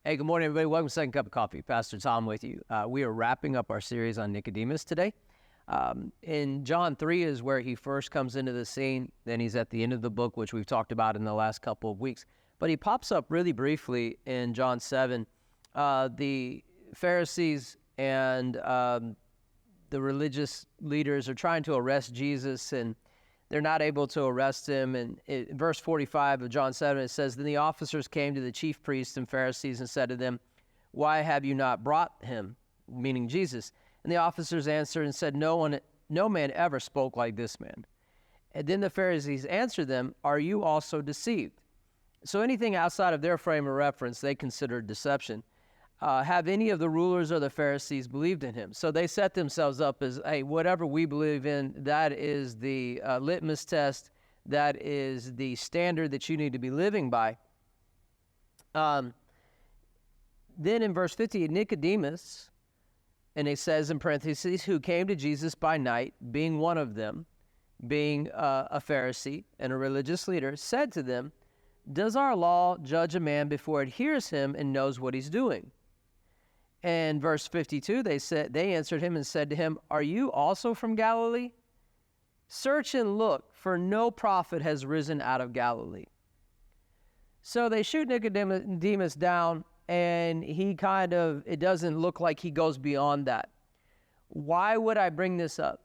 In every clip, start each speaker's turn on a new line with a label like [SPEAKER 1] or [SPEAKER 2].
[SPEAKER 1] Hey, good morning, everybody. Welcome to Second Cup of Coffee. Pastor Tom with you. We are wrapping up our series on Nicodemus today. In John 3 is where he first comes into the scene. Then he's at the end of the book, which we've talked about in the last couple of weeks. But he pops up really briefly in John 7. The Pharisees and the religious leaders are trying to arrest Jesus, and they're not able to arrest him. And in verse 45 of John 7, it says, "Then the officers came to the chief priests and Pharisees and said to them, 'Why have you not brought him?'" Meaning Jesus. "And the officers answered and said, 'No man ever spoke like this man.' And then the Pharisees answered them, 'Are you also deceived?'" So anything outside of their frame of reference, they considered deception. "Have any of the rulers or the Pharisees believed in him?" So they set themselves up as, hey, whatever we believe in, that is the litmus test, that is the standard that you need to be living by. Then in verse 50, Nicodemus, and it says in parentheses, "who came to Jesus by night, being one of them," being a Pharisee and a religious leader, said to them, "Does our law judge a man before it hears him and knows what he's doing?" And verse 52, they answered him and said to him, "Are you also from Galilee? Search and look, for no prophet has risen out of Galilee." So they shoot Nicodemus down, and it doesn't look like he goes beyond that. Why would I bring this up?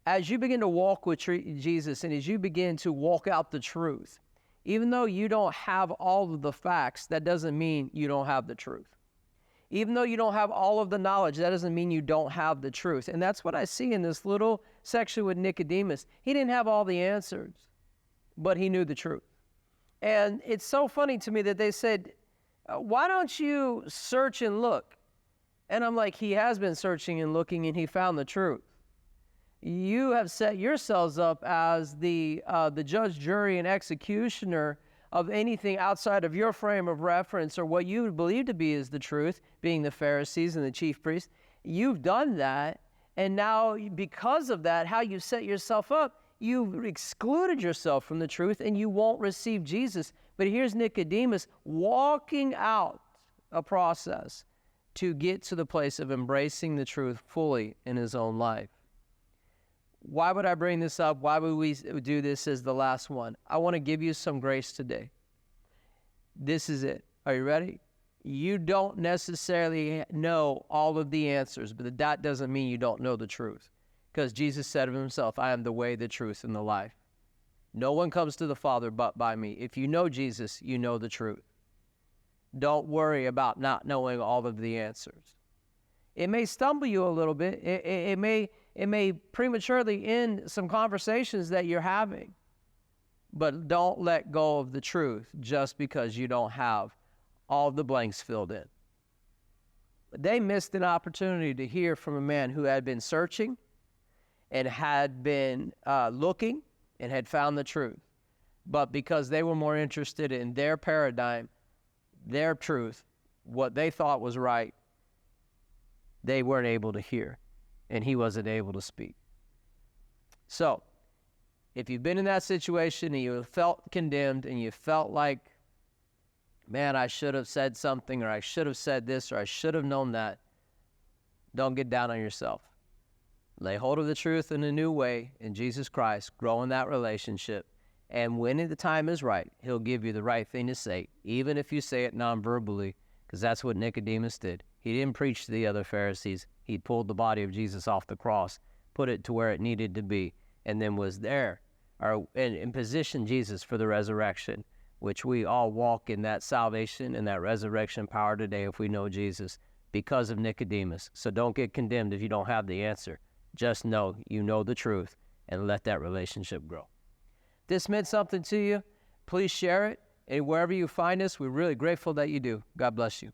[SPEAKER 1] As you begin to walk with Jesus, and as you begin to walk out the truth, even though you don't have all of the facts, that doesn't mean you don't have the truth. Even though you don't have all of the knowledge, that doesn't mean you don't have the truth. And that's what I see in this little section with Nicodemus. He didn't have all the answers, but he knew the truth. And it's so funny to me that they said, "Why don't you search and look?" And I'm like, he has been searching and looking, and he found the truth. You have set yourselves up as the judge, jury, and executioner of anything outside of your frame of reference or what you believe to be is the truth, being the Pharisees and the chief priests. You've done that, and now because of that, how you set yourself up, you've excluded yourself from the truth, and you won't receive Jesus. But here's Nicodemus walking out a process to get to the place of embracing the truth fully in his own life. Why would I bring this up? Why would we do this as the last one? I want to give you some grace today. This is it. Are you ready? You don't necessarily know all of the answers, but that doesn't mean you don't know the truth. Because Jesus said of himself, "I am the way, the truth, and the life. No one comes to the Father but by me." If you know Jesus, you know the truth. Don't worry about not knowing all of the answers. It may stumble you a little bit. It may prematurely end some conversations that you're having. But don't let go of the truth just because you don't have all the blanks filled in. They missed an opportunity to hear from a man who had been searching and had been looking and had found the truth. But because they were more interested in their paradigm, their truth, what they thought was right, they weren't able to hear, and he wasn't able to speak. So, if you've been in that situation and you felt condemned and you felt like, man, I should have said something, or I should have said this, or I should have known that, don't get down on yourself. Lay hold of the truth in a new way in Jesus Christ, grow in that relationship, and when the time is right, he'll give you the right thing to say, even if you say it non-verbally, because that's what Nicodemus did. He didn't preach to the other Pharisees. He pulled the body of Jesus off the cross, put it to where it needed to be, and then was there and positioned Jesus for the resurrection, which we all walk in that salvation and that resurrection power today if we know Jesus because of Nicodemus. So don't get condemned if you don't have the answer. Just know you know the truth and let that relationship grow. If this meant something to you, please share it. And wherever you find us, we're really grateful that you do. God bless you.